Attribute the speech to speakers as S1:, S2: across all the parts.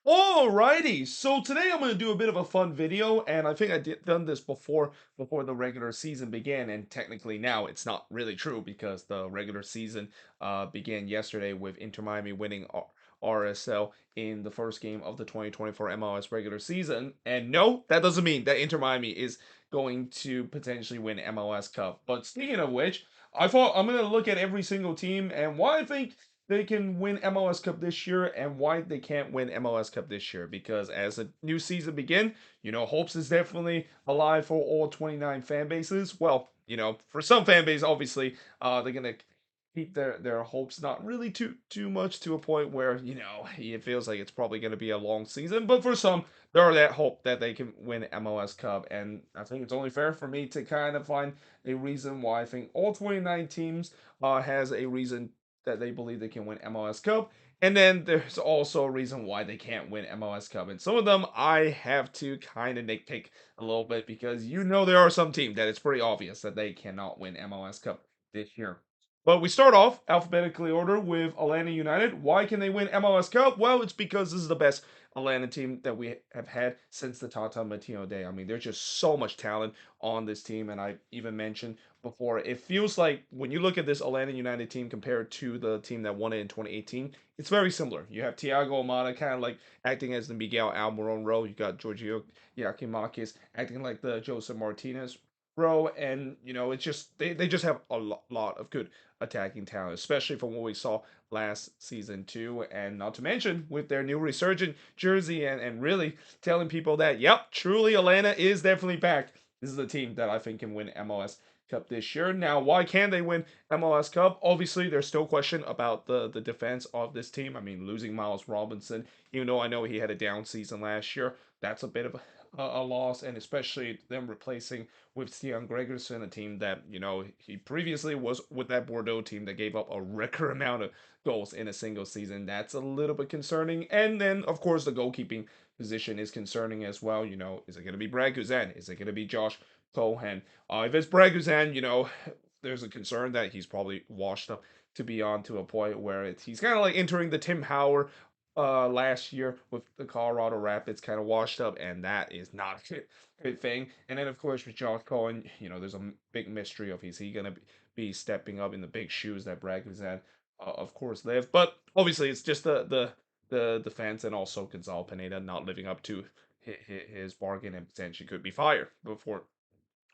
S1: Alrighty, so today I'm going to do a bit of a fun video, and I think I did done this before the regular season began, and technically now it's not really true because the regular season began yesterday with Inter Miami winning RSL in the first game of the 2024 MLS regular season. And no, that doesn't mean that Inter Miami is going to potentially win MLS Cup. But speaking of which, I thought I'm going to look at every single team and why I think they can win MLS Cup this year and why they can't win MLS Cup this year. Because as a new season begin, hopes is definitely alive for all 29 fan bases. Well, for some fan base, obviously, they're gonna keep their hopes not really too much to a point where it feels like it's probably gonna be a long season. But for some, there are that hope that they can win MLS Cup, and I think it's only fair for me to kind of find a reason why I think all 29 teams has a reason that they believe they can win MLS Cup. And then there's also a reason why they can't win MLS Cup. And some of them I have to kind of nitpick a little bit because there are some teams that it's pretty obvious that they cannot win MLS Cup this year. But we start off alphabetically order with Atlanta United. Why can they win MLS Cup? Well, it's because this is the best Atlanta team that we have had since the Tata Martino day. I mean, there's just so much talent on this team, and I even mentioned before, it feels like when you look at this Atlanta United team compared to the team that won it in 2018, it's very similar. You have Thiago Almada kind of like acting as the Miguel Almiron role. You got Giorgio Yakimakis acting like the Joseph Martinez role, and it's just they just have a lot of good attacking talent, especially from what we saw last season too, and not to mention with their new resurgent jersey and really telling people that yep, truly Atlanta is definitely back. This is a team that I think can win MLS Cup this year. Now, why can they win MLS Cup? Obviously, there's still question about the defense of this team. I mean, losing Miles Robinson, even though I know he had a down season last year, that's a bit of a loss, and especially them replacing with Stian Gregerson, a team that he previously was with that Bordeaux team that gave up a record amount of goals in a single season. That's a little bit concerning. And then, of course, the goalkeeping position is concerning as well. Is it going to be Brad Guzan? Is it going to be Josh Cohen? If it's Brad Guzan, there's a concern that he's probably washed up to be on to a point where he's kind of like entering the Tim Howard last year with the Colorado Rapids, kind of washed up, and that is not a good thing. And then of course with Josh Cohen, there's a big mystery of is he gonna be stepping up in the big shoes that Brad Guzan, of course, live. But obviously it's just the defense and also Gonzalo Pineda not living up to his bargain and potentially could be fired before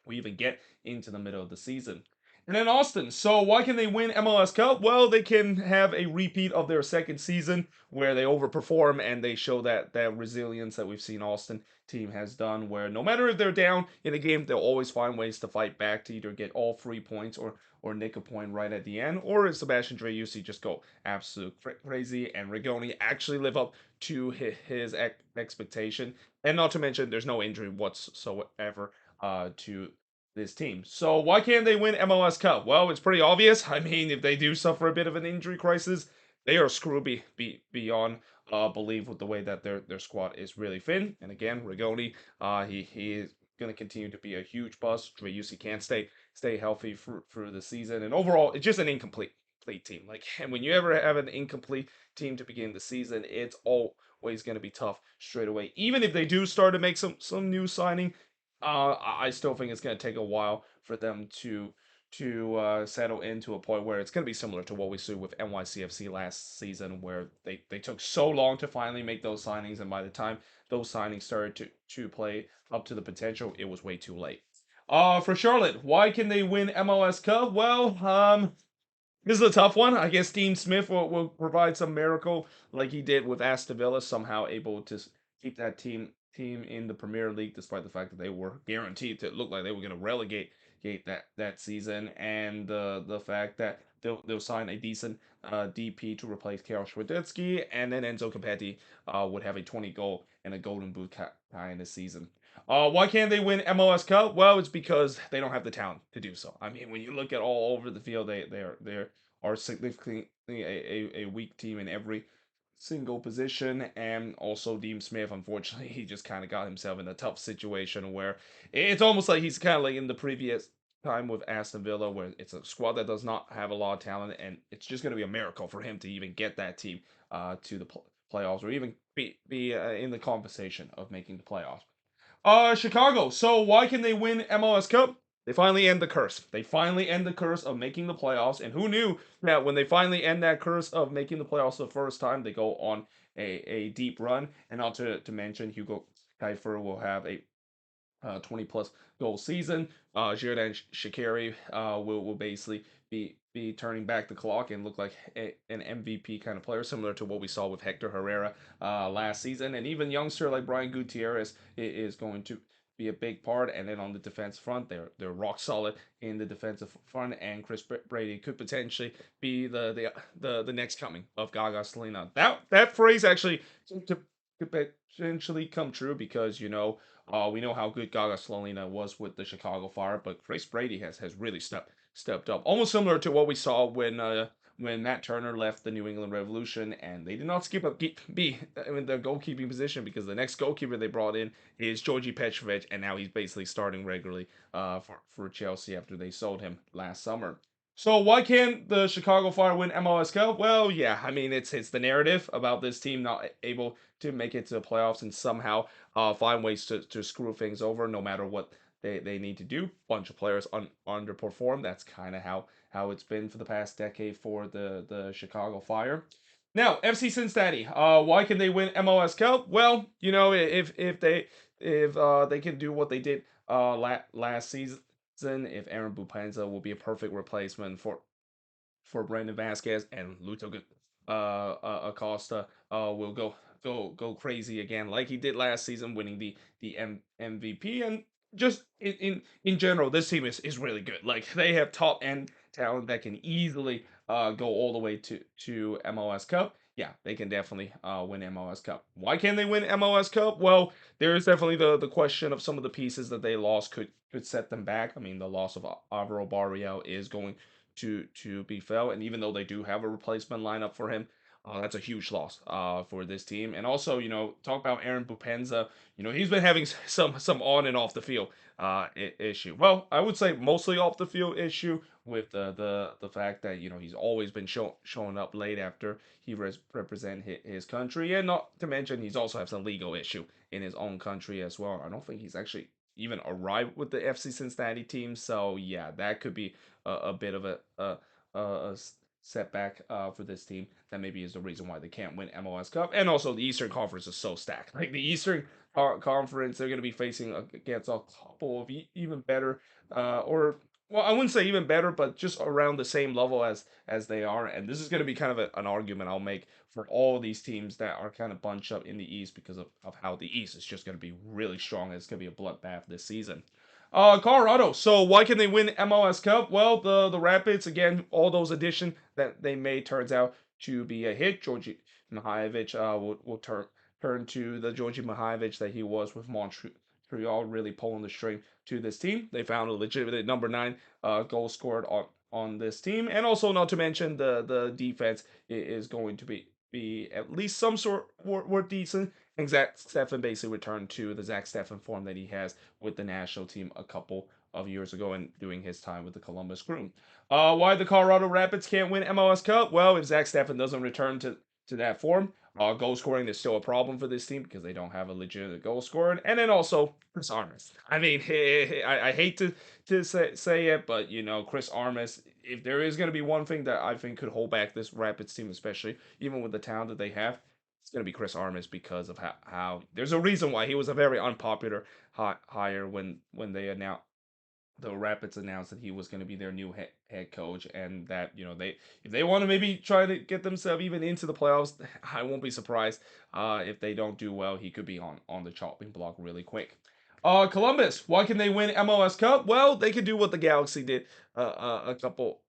S1: we even get into the middle of the season. And then Austin. So why can they win MLS Cup? Well, they can have a repeat of their second season where they overperform and they show that resilience that we've seen Austin team has done. Where no matter if they're down in a game, they'll always find ways to fight back to either get all 3 points or nick a point right at the end, or is Sebastian Dreyusi just go absolute crazy and Rigoni actually live up to his expectation, and not to mention there's no injury whatsoever to this team. So why can't they win MLS Cup? Well, it's pretty obvious. I mean, if they do suffer a bit of an injury crisis, they are screwed beyond belief with the way that their squad is really thin. And again, Rigoni, he is going to continue to be a huge bust. Dreyusi can't stay healthy through the season, and overall, it's just an incomplete team. Like, and when you ever have an incomplete team to begin the season, it's always going to be tough straight away. Even if they do start to make some new signing, I still think it's going to take a while for them to settle into a point where it's going to be similar to what we saw with NYCFC last season, where they took so long to finally make those signings, and by the time those signings started to play up to the potential, it was way too late. For Charlotte, why can they win MLS Cup? Well, this is a tough one. I guess Dean Smith will provide some miracle like he did with Aston Villa, somehow able to keep that team in the Premier League despite the fact that they were guaranteed to look like they were going to relegate that season, and the fact that they'll sign a decent DP to replace Karol Świderski, and then Enzo Capetti would have a 20 goal and a Golden Boot tie in the season. Why can't they win MLS Cup? Well, it's because they don't have the talent to do so. I mean, when you look at all over the field, they are significantly a weak team in every single position. And also Dean Smith, unfortunately, he just kind of got himself in a tough situation where it's almost like he's kind of like in the previous time with Aston Villa, where it's a squad that does not have a lot of talent, and it's just going to be a miracle for him to even get that team to the playoffs or even be in the conversation of making the playoffs. Chicago. So why can they win MLS Cup? They finally end the curse. They finally end the curse of making the playoffs. And who knew that when they finally end that curse of making the playoffs the first time, they go on a deep run. And not to mention, Hugo Kiefer will have a 20 plus goal season. Xherdan Shaqiri will basically be turning back the clock and look like an MVP kind of player, similar to what we saw with Hector Herrera last season. And even youngster like Brian Gutierrez is going to be a big part. And then on the defense front, they're rock solid in the defensive front. And Chris Brady could potentially be the next coming of Gaga Salina. That phrase actually could potentially come true because we know how good Gaga Slonina was with the Chicago Fire, but Chris Brady has really stepped up, almost similar to what we saw when Matt Turner left the New England Revolution, and they did not skip up B in the goalkeeping position because the next goalkeeper they brought in is Georgi Petrovic, and now he's basically starting regularly for Chelsea after they sold him last summer. So why can't the Chicago Fire win MLS Cup? Well, yeah, I mean it's the narrative about this team not able to make it to the playoffs and somehow find ways to screw things over no matter what they need to do. Bunch of players underperform. That's kind of how it's been for the past decade for the Chicago Fire. Now, FC Cincinnati. Why can they win MLS Cup? Well, if they can do what they did last season, if Aaron Bupenza will be a perfect replacement for Brandon Vasquez and Luto Acosta will go crazy again like he did last season, winning the MVP. And just in general, this team is really good. Like they have top end talent that can easily go all the way to MLS Cup. Yeah, they can definitely win MLS Cup. Why can't they win MLS Cup? Well, there is definitely the question of some of the pieces that they lost could set them back. I mean, the loss of Alvaro Barriel is going to be felt. And even though they do have a replacement lineup for him, that's a huge loss for this team. And also, talk about Aaron Bupenza. He's been having some on and off the field issue. Well, I would say mostly off the field issue with the fact that he's always been showing up late after he represent his country, and not to mention he's also has a legal issue in his own country as well. I don't think he's actually even arrived with the FC Cincinnati team. So yeah, that could be a bit of a setback for this team. That maybe is the reason why they can't win MLS Cup. And also, the Eastern Conference is so stacked. Like the Eastern Conference, they're going to be facing against a couple of even better, or well, I wouldn't say even better, but just around the same level as they are. And this is going to be kind of an argument I'll make for all these teams that are kind of bunched up in the East because of how the East is just going to be really strong. It's going to be a bloodbath this season. Colorado. So why can they win MLS Cup? Well, the Rapids again, all those additions that they made turns out to be a hit. Georgi Mihailovic will turn to the Georgi Mihailovic that he was with Montreal, really pulling the string to this team. They found a legitimate number 9 goal scored on this team, and also not to mention the defense is going to be at least some sort were decent. And Zach Steffen basically returned to the Zach Steffen form that he has with the national team a couple of years ago and doing his time with the Columbus Crew. Why the Colorado Rapids can't win MLS Cup? Well, if Zach Steffen doesn't return to that form, goal scoring is still a problem for this team because they don't have a legitimate goal scorer. And then also Chris Armas. I mean, I hate to say it, but Chris Armas. If there is going to be one thing that I think could hold back this Rapids team, especially even with the talent that they have, it's going to be Chris Armas because of how there's a reason why he was a very unpopular hire when they announced the Rapids announced that he was going to be their new head coach, and that they if they want to maybe try to get themselves even into the playoffs, I won't be surprised if they don't do well. He could be on the chopping block really quick. Columbus, why can they win MLS Cup? Well, they could do what the Galaxy did a couple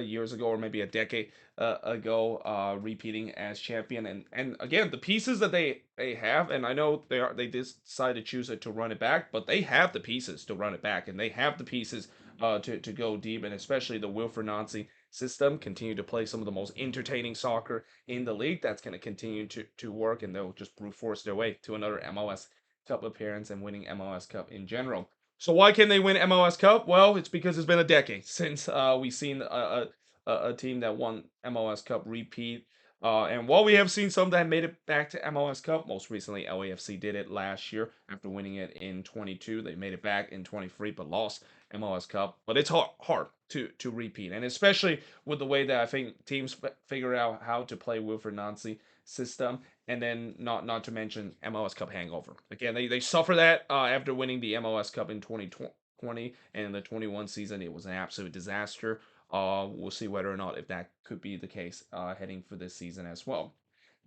S1: years ago, or maybe a decade ago, repeating as champion. And again, the pieces that they have, and I know they decide to choose it to run it back, but they have the pieces to run it back, and they have the pieces to go deep, and especially the Wilfred Nancy system continue to play some of the most entertaining soccer in the league. That's going to continue to work, and they'll just brute force their way to another MLS Cup appearance and winning MLS Cup in general. So why can they win MLS Cup? Well, it's because it's been a decade since we've seen a team that won MLS Cup repeat. And while we have seen some that made it back to MLS Cup, most recently LAFC did it last year after winning it in 22. They made it back in 23, but lost MLS Cup. But it's hard to repeat, and especially with the way that I think teams figure out how to play Wilfred Nancy system, and then not to mention MLS Cup hangover. Again, they suffer that after winning the MLS Cup in 2020, and in the 21 season it was an absolute disaster. We'll see whether or not if that could be the case heading for this season as well.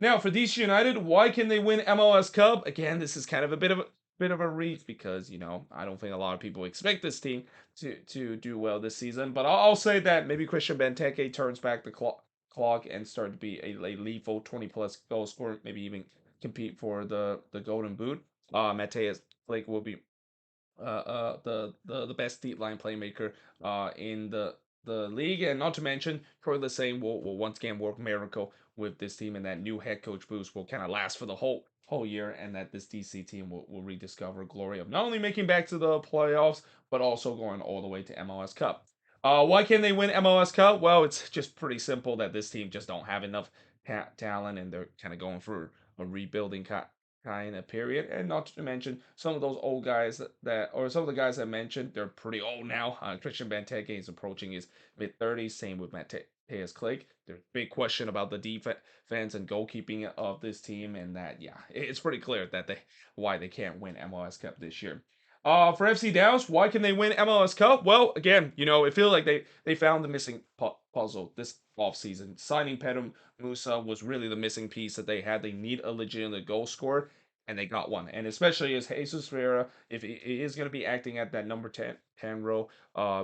S1: Now for DC United, why can they win MLS Cup? Again, this is kind of a bit of a reach because I don't think a lot of people expect this team to do well this season. But I'll say that maybe Christian Benteke turns back the clock and start to be a lethal 20 plus goal scorer, maybe even compete for the Golden Boot. Mateus Blake will be the best deep line playmaker in the league, and not to mention Troy Lesesne will once again work miracle with this team, and that new head coach boost will kind of last for the whole year, and that this DC team will rediscover glory of not only making back to the playoffs but also going all the way to MLS Cup. Why can't they win MLS Cup? Well, it's just pretty simple that this team just don't have enough talent, and they're kind of going through a rebuilding kind of period. And not to mention some of those old guys or some of the guys I mentioned, they're pretty old now. Christian Benteke is approaching his mid 30s. Same with Mateus Click. There's a big question about the defense and goalkeeping of this team, and that it's pretty clear that why they can't win MLS Cup this year. For FC Dallas, why can they win MLS Cup? Well, again, it feels like they found the missing puzzle this offseason. Signing Pedro Musa was really the missing piece that they had. They need a legitimate goal scorer, and they got one. And especially as Jesus Ferreira, if he is going to be acting at that number 10 role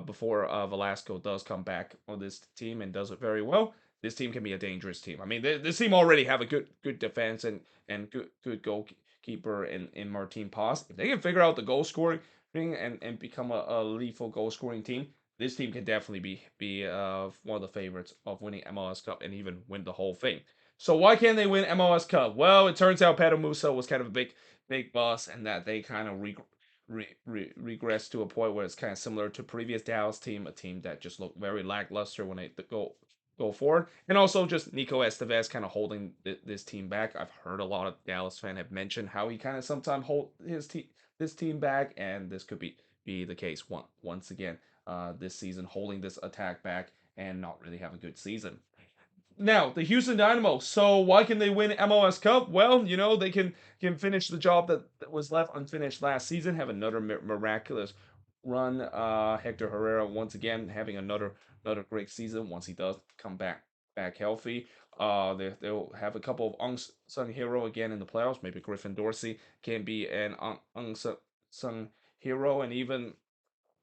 S1: before Velasco does come back on this team and does it very well, this team can be a dangerous team. I mean, this team already have a good defense and good goalkeeper in Martin Paz. If they can figure out the goal scoring thing and become a lethal goal scoring team, this team can definitely be one of the favorites of winning MLS Cup and even win the whole thing. So why can't they win MLS Cup? Well, it turns out Pedro Musa was kind of a big boss, and that they kind of regressed to a point where it's kind of similar to previous Dallas team, a team that just looked very lackluster when they go forward, and also just Nico Estevez kind of holding this team back. I've heard a lot of Dallas fans have mentioned how he kind of sometimes hold this team back, and this could be the case once again this season, holding this attack back and not really have a good season. Now, the Houston Dynamo. So why can they win MLS Cup? Well, they can finish the job that was left unfinished last season, have another miraculous run. Hector Herrera once again having another great season once he does come back healthy. They'll have a couple of unsung hero again in the playoffs. Maybe Griffin Dorsey can be an unsung hero, and even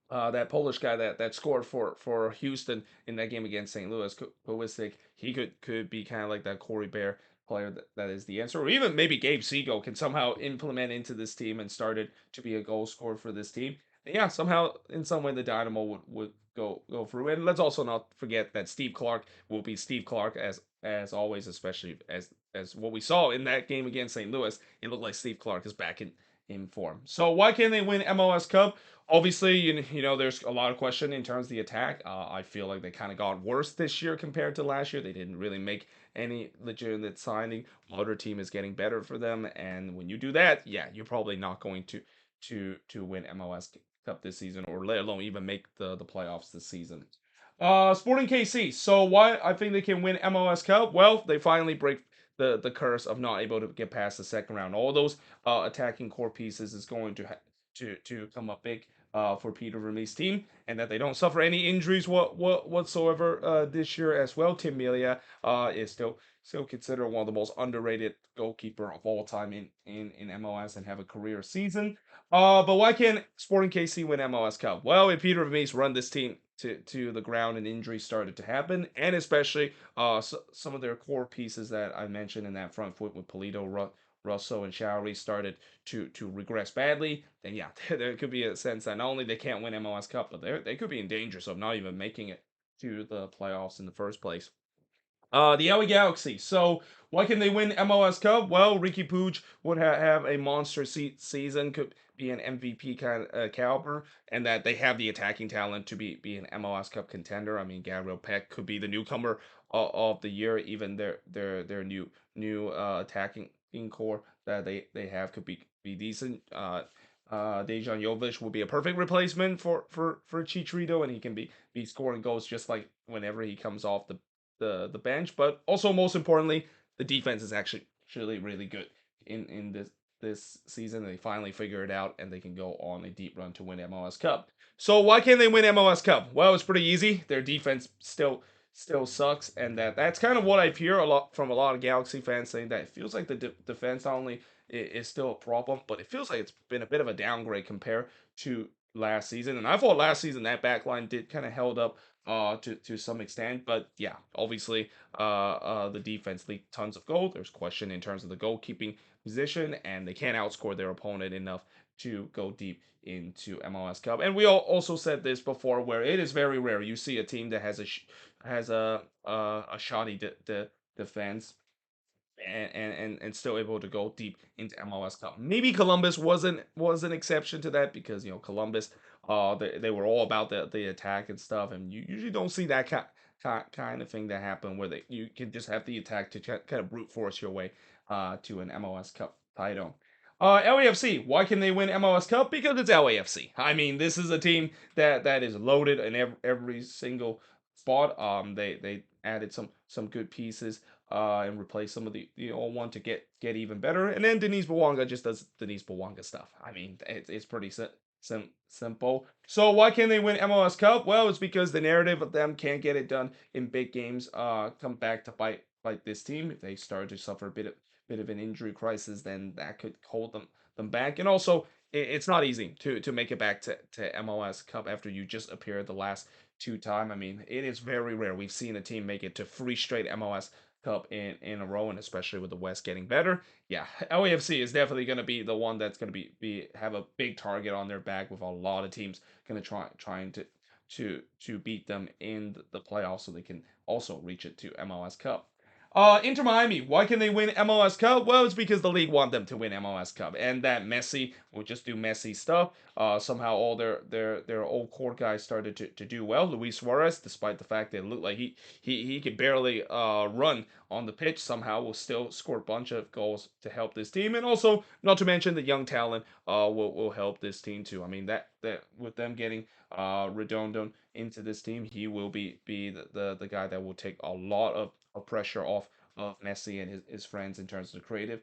S1: that Polish guy that scored for Houston in that game against St. Louis, Kowalczyk, he could be kind of like that Corey Bear player that is the answer, or even maybe Gabe Seago can somehow implement into this team and started to be a goal scorer for this team. And yeah, somehow in some way the Dynamo would go through. And let's also not forget that Steve Clark will be Steve Clark as always, especially as what we saw in that game against St. Louis. It looked like Steve Clark is back in form. So why can't they win MLS Cup? Obviously, there's a lot of question in terms of the attack. I feel like they kind of got worse this year compared to last year. They didn't really make any legitimate signing. Other team is getting better for them, and when you do that, yeah, you're probably not going to win MLS Cup this season, or let alone even make the playoffs this season. Sporting KC. So why I think they can win MLS Cup? Well, they finally break the curse of not able to get past the second round. All those attacking core pieces is going to come up big for Peter Vermeer's team, and that they don't suffer any injuries whatsoever this year as well. Tim Melia is still considered one of the most underrated goalkeeper of all time in MLS and have a career season. But why can't Sporting KC win MLS Cup? Well, if Peter Vermeer's run this team to the ground and injuries started to happen, and especially some of their core pieces that I mentioned in that front foot with Polito, Russo, and Showery started to regress badly, then yeah, there could be a sense that not only they can't win MLS Cup, but they could be in danger of not even making it to the playoffs in the first place. The LA Galaxy. So why can they win MLS Cup? Well, Ricky Puig would have a monster season, could be an MVP kind of caliber, and that they have the attacking talent to be an MLS Cup contender. I mean, Gabriel Peck could be the newcomer of the year. Even their new attacking core that they have could be decent. Dejan Jovic will be a perfect replacement for Chicharito, and he can be scoring goals just like whenever he comes off the bench. But also most importantly, the defense is actually really good in this season. They finally figure it out, and they can go on a deep run to win MLS Cup. So why can't they win MLS Cup? Well, it's pretty easy. Their defense still sucks, and that's kind of what I hear a lot from a lot of Galaxy fans saying that it feels like the defense not only is still a problem, but it feels like it's been a bit of a downgrade compared to last season. And I thought last season that backline did kind of held up to some extent, but yeah, obviously the defense leaked tons of goals. There's question in terms of the goalkeeping position, and they can't outscore their opponent enough to go deep into MLS Cup. And we all also said this before, where it is very rare you see a team that has a shoddy defense and still able to go deep into MLS Cup. Maybe Columbus was an exception to that because Columbus they were all about the attack and stuff, and you usually don't see that kind of thing that happen where you can just have the attack to kind of brute force your way to an MLS Cup title. LAFC, why can they win MLS Cup? Because it's LAFC. I mean, this is a team that is loaded in every single spot. They added some good pieces and replace some of the old one to get even better. And then Denise Bawanga just does Denise Bawanga stuff. I mean, it's pretty simple. So why can't they win MLS Cup? Well, it's because the narrative of them can't get it done in big games. Come back to bite this team if they start to suffer a bit of an injury crisis, then that could hold them back. And also, it's not easy to make it back to MLS Cup after you just appeared the last two time. I mean, it is very rare. We've seen a team make it to three straight MLS Cup in a row, and especially with the West getting better. Yeah, LAFC is definitely going to be the one that's going to be have a big target on their back with a lot of teams going to trying to beat them in the playoffs so they can also reach it to MLS Cup. Inter Miami, why can they win MLS Cup? Well, it's because the league want them to win MLS Cup, and that Messi will just do Messi stuff. Somehow all their old core guys started to do well. Luis Suarez, despite the fact that it looked like he could barely run on the pitch, somehow will still score a bunch of goals to help this team, and also not to mention the young talent will help this team too. I mean that with them getting Redondo into this team, he will be the guy that will take a lot of pressure off of Messi and his friends in terms of the creative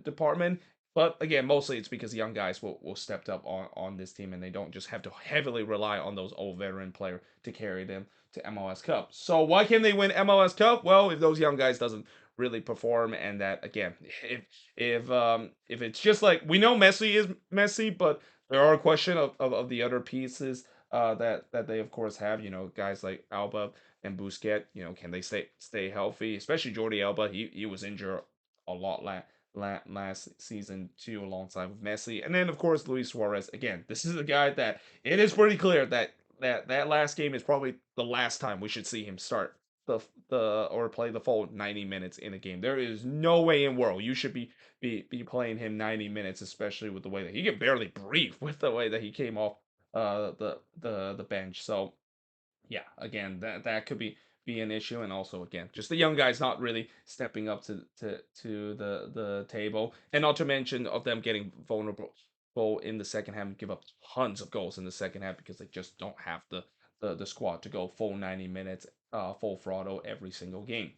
S1: department. But again, mostly it's because young guys will step up on this team and they don't just have to heavily rely on those old veteran players to carry them to MLS Cup. So why can't they win MLS Cup? Well, if those young guys doesn't really perform, and that again, if it's just like we know Messi is Messi, but there are a question of the other pieces that they of course have. Guys like Alba and Busquets. Can they stay healthy? Especially Jordi Alba. He was injured a lot last season too, alongside with Messi, and then of course Luis Suarez. Again, this is a guy that it is pretty clear that last game is probably the last time we should see him start the or play the full 90 minutes in a game. There is no way in world you should be playing him 90 minutes, especially with the way that he could barely breathe with the way that he came off the bench. So yeah, again, that could be an issue, and also again, just the young guys not really stepping up to the table, and not to mention of them getting vulnerable in the second half and give up tons of goals in the second half because they just don't have the squad to go full 90 minutes, full throttle every single game.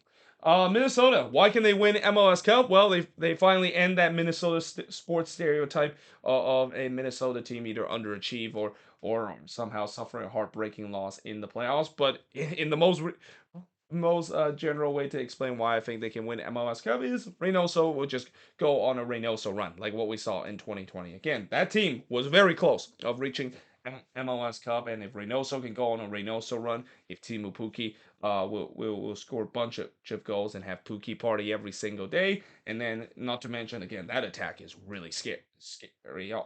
S1: Minnesota, why can they win MLS Cup? Well, they finally end that Minnesota sports stereotype of a Minnesota team either underachieve or somehow suffering a heartbreaking loss in the playoffs. But in the most general way to explain why I think they can win MLS Cup is Reynoso will just go on a Reynoso run, like what we saw in 2020. Again, that team was very close of reaching MLS Cup, and if Reynoso can go on a Reynoso run, if Timu Puki will score a bunch of goals and have Pookie party every single day. And then, not to mention, again, that attack is really scary.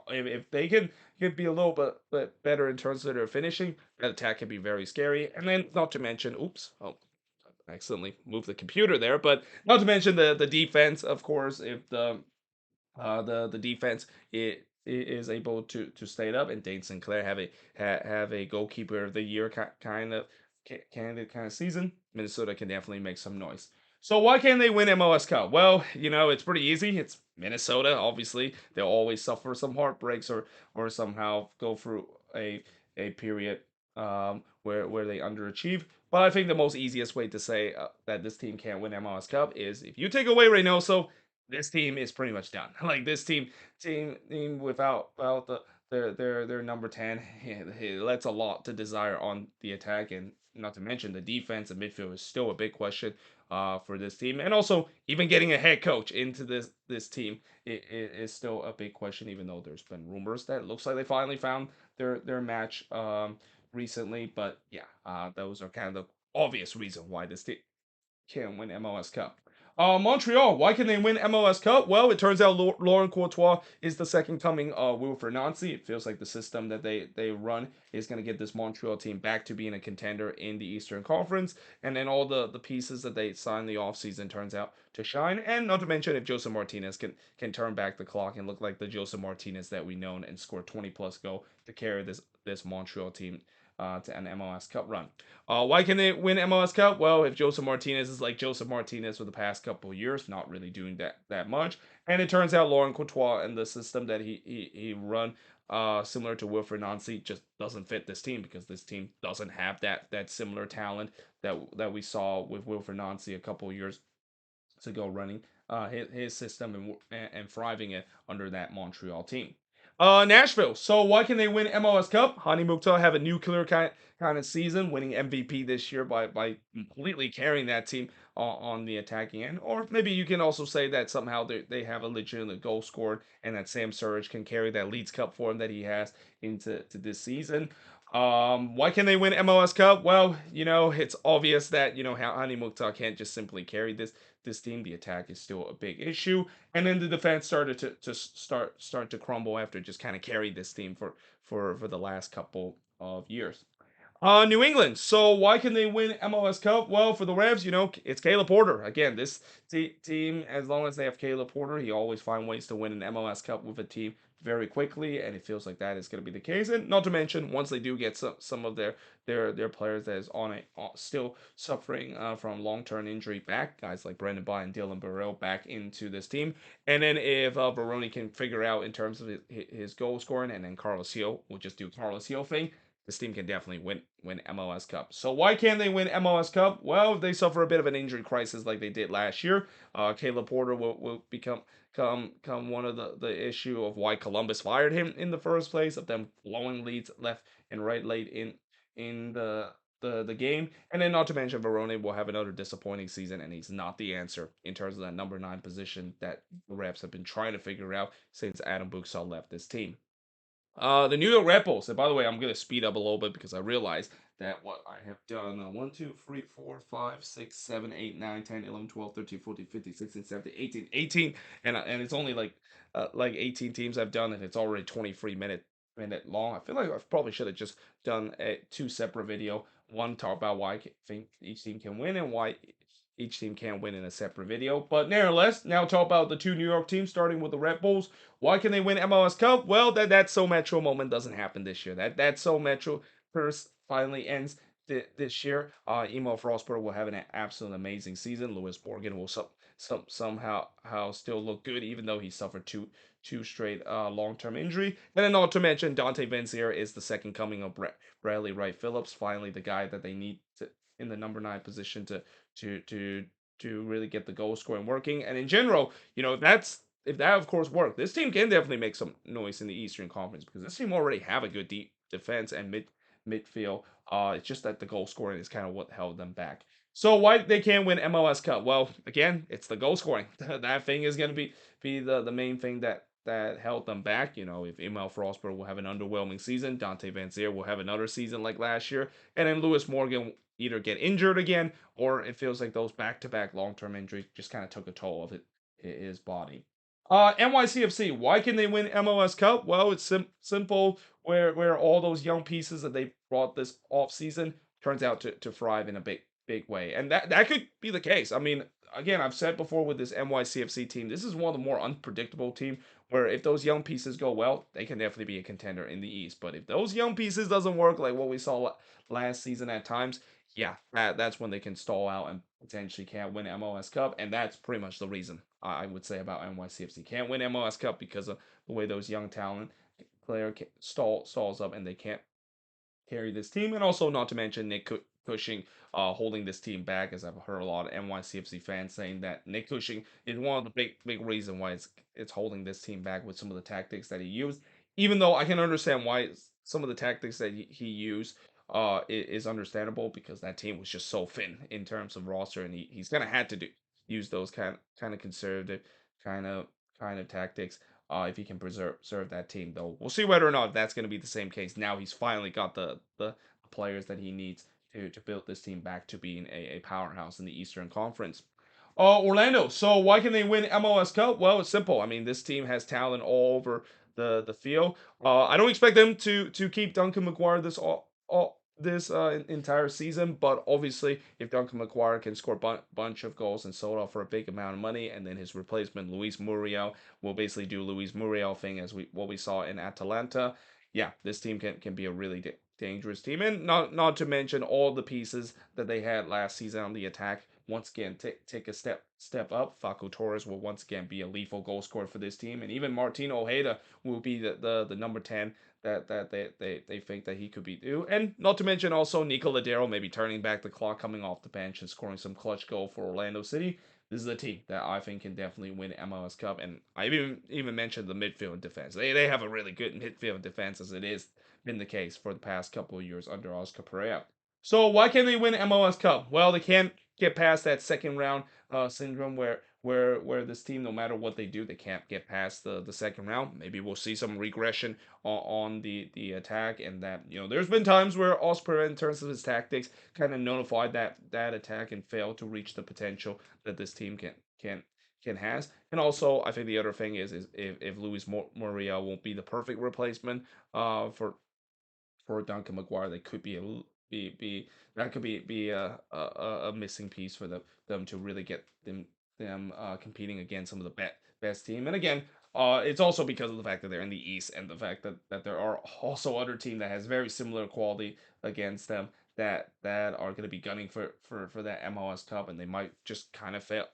S1: If they can be a little bit better in terms of their finishing, that attack can be very scary. And then, not to mention, oops, oh, I accidentally moved the computer there, but not to mention the defense, of course, if the defense is able to stay up, and Dane Sinclair have a goalkeeper of the year kind of candidate kind of season, Minnesota can definitely make some noise. So why can't they win MLS Cup? Well, it's pretty easy. It's Minnesota. Obviously, they'll always suffer some heartbreaks or somehow go through a period where they underachieve. But I think the most easiest way to say that this team can't win MLS Cup is if you take away Reynoso, this team is pretty much done. Like this team without their number 10, he lets a lot to desire on the attack, and not to mention the defense and midfield is still a big question for this team, and also even getting a head coach into this team is still a big question. Even though there's been rumors that it looks like they finally found their match recently, but yeah, those are kind of the obvious reason why this team can win MLS Cup. Montreal, why can they win MLS Cup? Well, it turns out Laurent Courtois is the second coming of Wilfred Nancy. It feels like the system that they run is going to get this Montreal team back to being a contender in the Eastern Conference. And then all the pieces that they signed the offseason turns out to shine. And not to mention if Joseph Martinez can turn back the clock and look like the Joseph Martinez that we known and score 20 plus goal to carry this Montreal team to an MLS Cup run. Why can they win MLS Cup? Well, if Joseph Martinez is like Joseph Martinez for the past couple of years, not really doing that much, and it turns out Laurent Courtois and the system that he run, similar to Wilfred Nancy, just doesn't fit this team because this team doesn't have that similar talent that we saw with Wilfred Nancy a couple of years to go running his system and thriving it under that Montreal team. Nashville. So why can they win MLS Cup? Hani Mukhtar have a nuclear kind of season, winning MVP this year by completely carrying that team on the attacking end. Or maybe you can also say that somehow they have a legitimate goal scored and that Sam Surridge can carry that Leeds Cup form that he has into this season. Why can they win MLS Cup? Well, it's obvious that Hani Mukhtar can't just simply carry this team. The attack is still a big issue, and then the defense started to start to crumble after just kind of carried this team for the last couple of years. New England. So why can they win MLS Cup? Well, for the Revs, it's Caleb Porter. Again, this team, as long as they have Caleb Porter, he always find ways to win an MLS Cup with a team very quickly, and it feels like that is going to be the case. And not to mention, once they do get some of their players that is still suffering from long-term injury back, guys like Brendan Bye and Dylan Burrell back into this team, and then if Baroni can figure out in terms of his goal scoring, and then Carlos Hill will just do Carlos Hill thing, this team can definitely win MLS Cup. So why can't they win MLS Cup? Well, they suffer a bit of an injury crisis like they did last year. Caleb Porter will come one of the issue of why Columbus fired him in the first place, of them blowing leads left and right late in the game. And then not to mention Verone will have another disappointing season, and he's not the answer in terms of that number 9 position that the Raps have been trying to figure out since Adam Buxall left this team. The New York Red Bulls. And by the way, I'm going to speed up a little bit because I realize that what I have done 1, 2, 3, 4, 5, 6, 7, 8, 9, 10, 11, 12, 13, 14, 15, 16, 17, 18, and it's only like 18 teams I've done, and it's already 23-minute long. I feel like I probably should have just done two separate video. One talk about why I think each team can win and why each team can't win in a separate video. But nevertheless, now talk about the two New York teams, starting with the Red Bulls. Why can they win MLS Cup? Well, that So Metro moment doesn't happen this year. That So Metro curse finally ends this year. Emo Frostberg will have an absolute amazing season. Lewis Morgan will somehow still look good, even though he suffered two straight long-term injury. And then not to mention, Dante Venzier is the second coming of Bradley Wright Phillips, finally the guy that they need in the number 9 position to to to really get the goal scoring working. And in general, if that of course worked, this team can definitely make some noise in the Eastern Conference because this team already have a good deep defense and midfield. It's just that the goal scoring is kind of what held them back. So why they can't win MLS Cup? Well, again, it's the goal scoring. That thing is going to be the main thing that held them back. If Emil Frostberg will have an underwhelming season, Dante Vanzier will have another season like last year, and then Lewis Morgan either get injured again or it feels like those back-to-back long-term injuries just kind of took a toll of his body. NYCFC, why can they win MLS Cup? Well, it's simple. Where all those young pieces that they brought this off season turns out to thrive in a big way, and that could be the case. I mean, again, I've said before with this NYCFC team, this is one of the more unpredictable team. Where if those young pieces go well, they can definitely be a contender in the East. But if those young pieces doesn't work, like what we saw last season at times, yeah, that's when they can stall out and potentially can't win MLS Cup, and that's pretty much the reason I would say about NYCFC can't win MLS Cup because of the way those young talent player stalls up and they can't carry this team, and also not to mention Nick Cushing holding this team back, as I've heard a lot of NYCFC fans saying that Nick Cushing is one of the big reason why it's holding this team back with some of the tactics that he used. Even though I can understand why some of the tactics that he used is understandable because that team was just so thin in terms of roster, and he's gonna had to use those kind of conservative kind of kind of tactics if he can preserve that team. Though we'll see whether or not that's going to be the same case. Now he's finally got the players that he needs to build this team back to being a powerhouse in the Eastern Conference. Orlando. So why can they win MLS Cup? Well, it's simple. I mean, this team has talent all over the field. I don't expect them to keep Duncan McGuire this entire season, but obviously, if Duncan McGuire can score a bunch of goals and sold off for a big amount of money, and then his replacement Luis Muriel will basically do Luis Muriel thing as what we saw in Atalanta. Yeah, this team can be a really dangerous team, and not to mention all the pieces that they had last season on the attack. Once again, take a step up. Facu Torres will once again be a lethal goal scorer for this team, and even Martino Ojeda will be the number 10 that they think that he could be due. And not to mention also Nico Ladero maybe turning back the clock, coming off the bench and scoring some clutch goal for Orlando City. This is a team that I think can definitely win MLS Cup. And I even mentioned the midfield and defense. They have a really good midfield and defense, as it is been the case for the past couple of years under Oscar Pereira. So why can't they win MLS Cup? Well, they can't get past that second round syndrome where this team, no matter what they do, they can't get past the second round. Maybe we'll see some regression on the attack, and that there's been times where Osprey, in terms of his tactics, kind of nullified that attack and failed to reach the potential that this team can has. And also, I think the other thing is if Luis Muriel won't be the perfect replacement for Duncan McGuire, they could be that could be a missing piece for them to really get them competing against some of the best team. And again, it's also because of the fact that they're in the East and the fact that there are also other team that has very similar quality against them that are going to be gunning for that MLS Cup, and they might just kind of fail.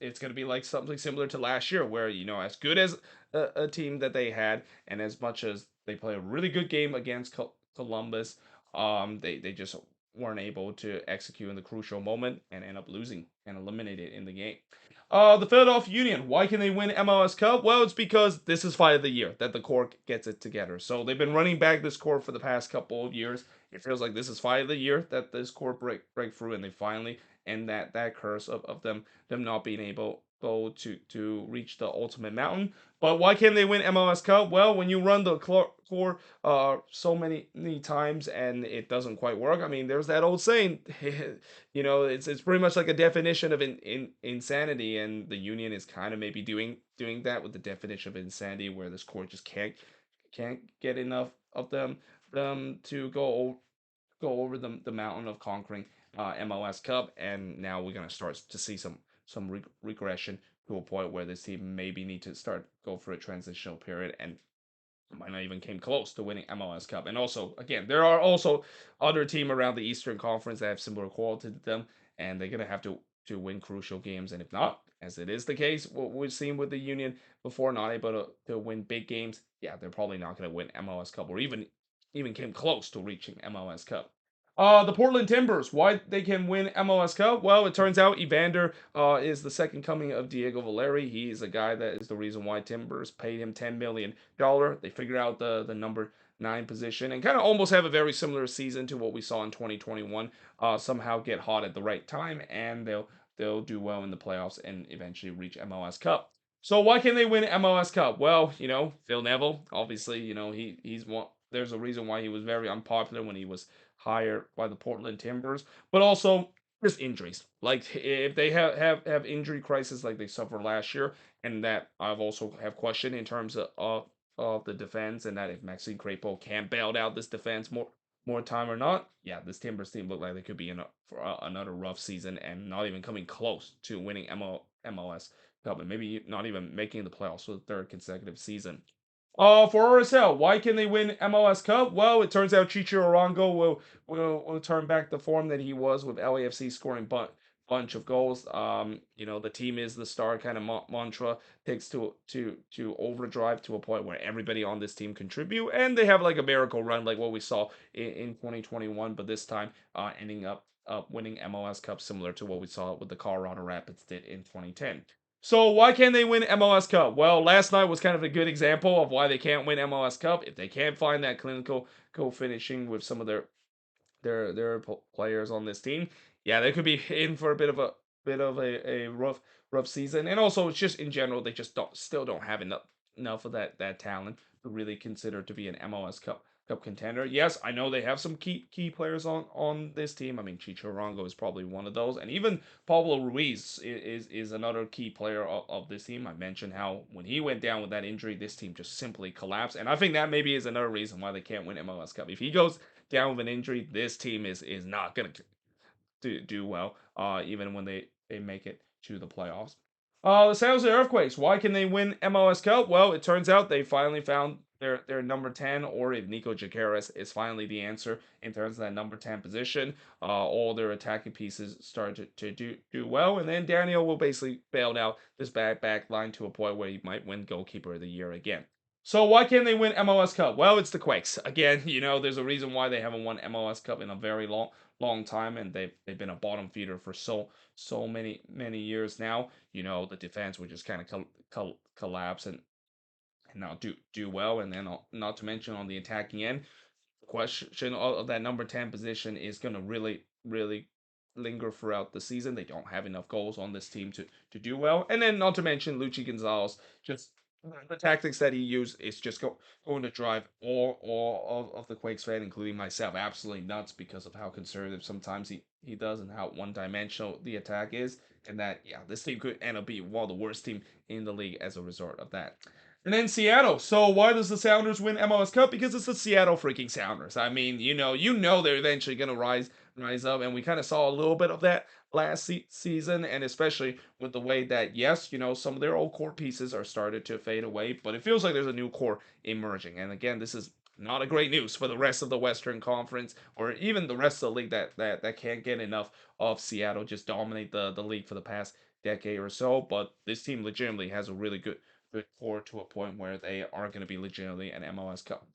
S1: It's going to be like something similar to last year, where as good as a team that they had, and as much as they play a really good game against Columbus, they just weren't able to execute in the crucial moment and end up losing and eliminated in the game. The Philadelphia Union, why can they win MLS Cup? Well, it's because this is fight of the year that the core gets it together. So they've been running back this core for the past couple of years. It feels like this is fight of the year that this core break through, and they finally end that curse of them not being able to reach the ultimate mountain. But why can't they win MLS Cup? Well, when you run the core so many times and it doesn't quite work. I mean, there's that old saying, it's pretty much like a definition of insanity, and the Union is kind of maybe doing that with the definition of insanity, where this core just can't get enough of them to go over the mountain of conquering MLS Cup, and now we're gonna start to see some regression to a point where this team maybe need to start go for a transitional period, and might not even came close to winning MLS Cup. And also, again, there are also other team around the Eastern Conference that have similar quality to them, and they're gonna have to win crucial games. And if not, as it is the case, what we've seen with the Union before, not able to win big games, yeah, they're probably not gonna win MLS Cup or even came close to reaching MLS Cup. The Portland Timbers, why they can win MLS Cup? Well, it turns out Evander is the second coming of Diego Valeri. He's a guy that is the reason why Timbers paid him $10 million. They figured out the number 9 position and kind of almost have a very similar season to what we saw in 2021. Somehow get hot at the right time, and they'll do well in the playoffs and eventually reach MLS Cup. So why can they win MLS Cup? Well, Phil Neville, obviously, he's one. There's a reason why he was very unpopular when he was hired by the Portland Timbers, but also just injuries. Like if they have injury crisis like they suffered last year, and that I've also have questioned in terms of the defense, and that if Maxime Crepeau can bail out this defense more time or not, yeah, this Timbers team look like they could be for another rough season and not even coming close to winning MLS Cup, and maybe not even making the playoffs for the third consecutive season. For RSL, why can they win MLS Cup? Well, it turns out Chicho Arango will turn back the form that he was with LAFC scoring bunch of goals. The team is the star kind of mantra takes to overdrive to a point where everybody on this team contribute, and they have like a miracle run like what we saw in 2021, but this time ending up winning MLS Cup similar to what we saw with the Colorado Rapids did in 2010. So why can't they win MLS Cup? Well, last night was kind of a good example of why they can't win MLS Cup. If they can't find that clinical co-finishing with some of their players on this team, yeah, they could be in for a bit of a rough season. And also, it's just in general they just don't have enough of that talent to really consider to be an MLS Cup contender. Yes, I know they have some key players on this team. I mean, Chicho Rongo is probably one of those, and even Pablo Ruiz is another key player of this team. I mentioned how when he went down with that injury, this team just simply collapsed, and I think that maybe is another reason why they can't win MLS Cup. If he goes down with an injury, this team is not gonna do well, even when they make it to the playoffs. The San Jose Earthquakes. Why can they win MLS Cup? Well, it turns out they finally found their number 10, or if Nico Jaqueras is finally the answer in terms of that number 10 position. All their attacking pieces started to do well, and then Daniel will basically bail out this back line to a point where he might win goalkeeper of the year again. So why can't they win MLS Cup? Well, it's the Quakes. Again, there's a reason why they haven't won MLS Cup in a very long time, and they've been a bottom feeder for so many years now. The defense would just kind of collapse and not do well, and then not to mention on the attacking end, the question of that number 10 position is going to really linger throughout the season. They don't have enough goals on this team to do well, and then not to mention Luchi Gonzalez, just the tactics that he used is just going to drive all of the Quakes fan, including myself, absolutely nuts because of how conservative sometimes he does and how one-dimensional the attack is, and that, yeah, this team could end up being one of the worst team in the league as a result of that. And then Seattle. So why does the Sounders win MLS Cup? Because it's the Seattle freaking Sounders. I mean, you know they're eventually gonna rise up, and we kind of saw a little bit of that last season, and especially with the way that, yes, some of their old core pieces are started to fade away, but it feels like there's a new core emerging. And again, this is not a great news for the rest of the Western Conference, or even the rest of the league that can't get enough of Seattle just dominate the league for the past decade or so. But this team legitimately has a really good core to a point where they are going to be legitimately an MLS Cup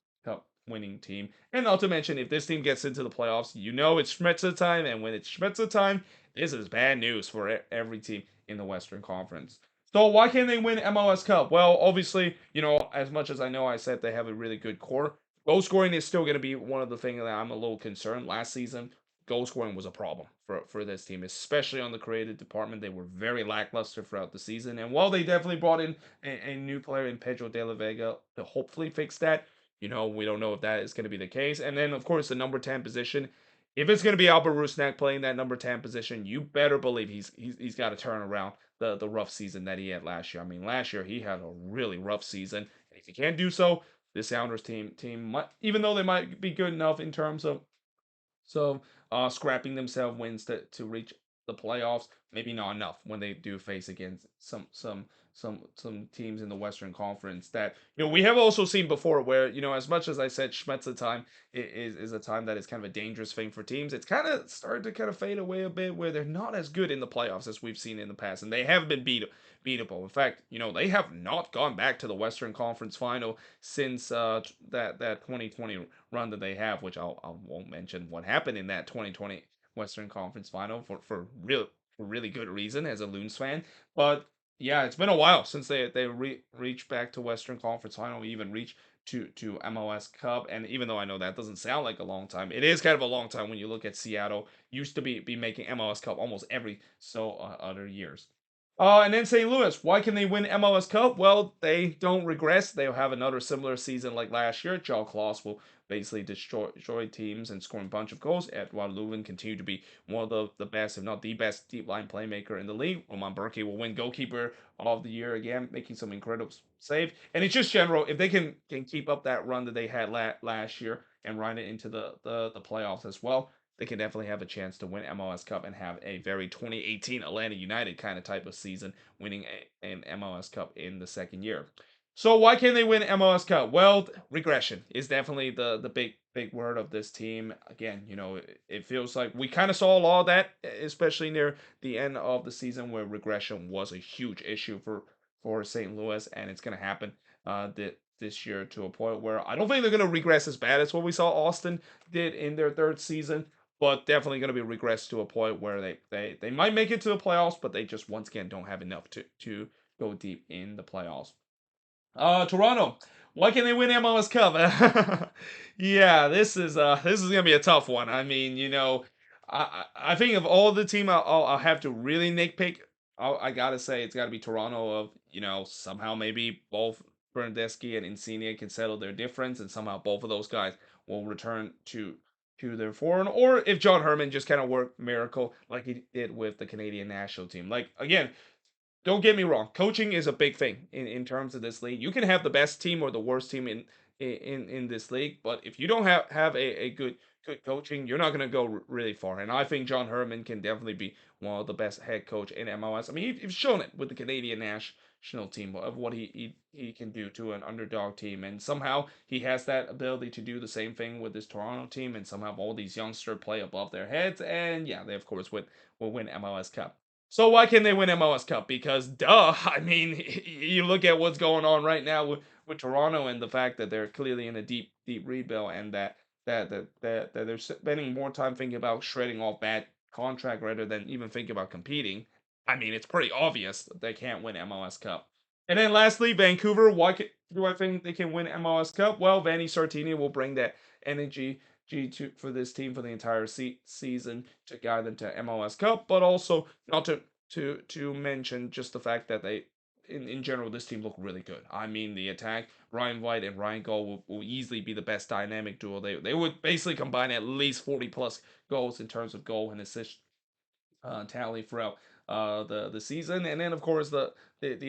S1: winning team. And not to mention, if this team gets into the playoffs, it's Schmetzer time, and when it's Schmetzer time, this is bad news for every team in the Western Conference. So why can't they win MLS Cup? Well, obviously, as much as I know I said they have a really good core, goal scoring is still going to be one of the things that I'm a little concerned. Last season, goal scoring was a problem for this team, especially on the creative department. They were very lackluster throughout the season. And while they definitely brought in a new player in Pedro de la Vega to hopefully fix that, we don't know if that is going to be the case. And then, of course, the number 10 position. If it's going to be Albert Rusnak playing that number 10 position, you better believe he's got to turn around the rough season that he had last year. I mean, last year he had a really rough season. And if he can't do so, this Sounders team might, even though they might be good enough in terms of scrapping themselves wins to reach the playoffs. Maybe not enough when they do face against some teams in the Western Conference that we have also seen before. Where as much as I said Schmetzer time is a time that is kind of a dangerous thing for teams, it's kind of started to kind of fade away a bit where they're not as good in the playoffs as we've seen in the past, and they have been beatable. In fact, they have not gone back to the Western Conference final since that 2020 run that they have, which I won't mention what happened in that 2020 Western Conference final for really good reason as a Loons fan. But yeah, it's been a while since they reached back to Western Conference final, even reach to MLS Cup. And even though I know that doesn't sound like a long time, it is kind of a long time when you look at Seattle used to be making MLS Cup almost every other years. And then St. Louis, why can they win MLS Cup? Well, they don't regress. They'll have another similar season like last year. Joe Klaus will basically destroy teams and scoring a bunch of goals. Edouard Leuven continue to be one of the best, if not the best, deep line playmaker in the league. Roman Burke will win goalkeeper of the year again, making some incredible save. And it's just general, if they can keep up that run that they had last year and run it into the playoffs as well, they can definitely have a chance to win MLS Cup and have a very 2018 Atlanta United kind of type of season, winning an MLS Cup in the second year. So why can't they win MLS Cup? Well, regression is definitely the big word of this team. Again, it feels like we kind of saw a lot of that, especially near the end of the season, where regression was a huge issue for St. Louis, and it's gonna happen this year to a point where I don't think they're gonna regress as bad as what we saw Austin did in their third season, but definitely gonna be regressed to a point where they might make it to the playoffs, but they just once again don't have enough to go deep in the playoffs. Toronto. Why can't they win MLS Cup? Yeah, this is gonna be a tough one. I mean, I think of all the team, I'll have to really nitpick. I gotta say it's gotta be Toronto. Of somehow maybe both Bernadeschi and Insigne can settle their difference, and somehow both of those guys will return to their foreign, or if John Herman just kind of worked miracle like he did with the Canadian national team. Like again, don't get me wrong, coaching is a big thing in terms of this league. You can have the best team or the worst team in this league, but if you don't have a good coaching, you're not going to go really far. And I think John Herman can definitely be one of the best head coach in MLS. I mean, he's shown it with the Canadian national team of what he can do to an underdog team, and somehow he has that ability to do the same thing with this Toronto team, and somehow all these youngsters play above their heads, and yeah, they of course will win MLS Cup. So why can't they win MLS Cup? Because duh, I mean, you look at what's going on right now with Toronto and the fact that they're clearly in a deep rebuild, and that they're spending more time thinking about shredding off bad contract rather than even thinking about competing. I mean, it's pretty obvious that they can't win MLS Cup. And then lastly, Vancouver. Do I think they can win MLS Cup? Well, Vanni Sartini will bring that energy G2 for this team for the entire season to guide them to MLS Cup, but also not to mention just the fact that they in general this team look really good. I mean the attack, Ryan White and Ryan Gold will easily be the best dynamic duo. They would basically combine at least 40 plus goals in terms of goal and assist tally throughout the season, and then of course the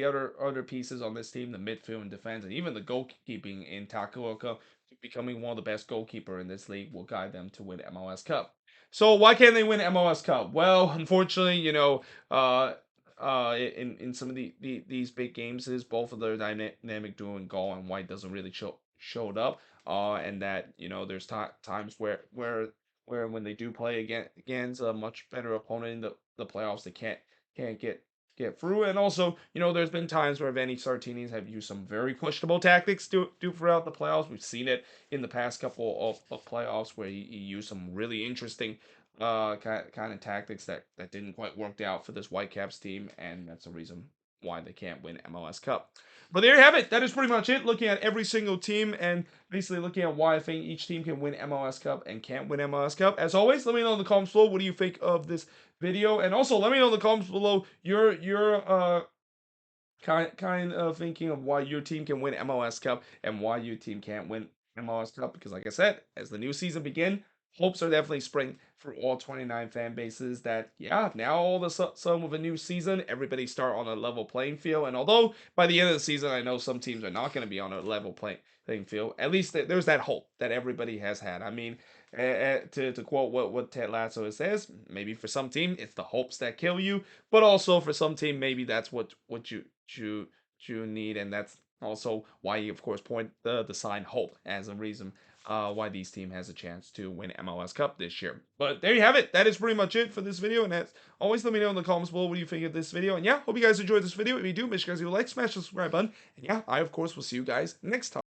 S1: other pieces on this team, the midfield and defense, and even the goalkeeping in Takaoka becoming one of the best goalkeeper in this league will guide them to win MLS Cup. So why can't they win MLS Cup? Well, unfortunately, in some of these big games, is both of their dynamic duo and goal and White doesn't really showed up, and that there's times where when they do play against a much better opponent in the playoffs, they can't get through. And also, there's been times where Vanni Sartini's have used some very questionable tactics to do throughout the playoffs. We've seen it in the past couple of playoffs where he used some really interesting kind of tactics that didn't quite work out for this Whitecaps team, and that's the reason why they can't win MLS Cup. But there you have it. That is pretty much it. Looking at every single team and basically looking at why I think each team can win MLS Cup and can't win MLS Cup. As always, let me know in the comments below what do you think of this video, and also let me know in the comments below your kind of thinking of why your team can win MLS Cup and why your team can't win MLS Cup. Because like I said, as the new season begins, hopes are definitely spring for all 29 fan bases that, yeah, now all of a sudden with a new season, everybody start on a level playing field. And although by the end of the season, I know some teams are not going to be on a level playing field, at least there's that hope that everybody has had. I mean, to quote what Ted Lasso says, maybe for some team it's the hopes that kill you, but also for some team maybe that's what you need, and that's also why you of course point the sign hope as a reason why these team has a chance to win MLS Cup this year. But there you have it. That is pretty much it for this video. And as always, let me know in the comments below what you think of this video. And yeah, hope you guys enjoyed this video. If you do, make sure you guys leave a like, smash the subscribe button. And yeah, I of course will see you guys next time.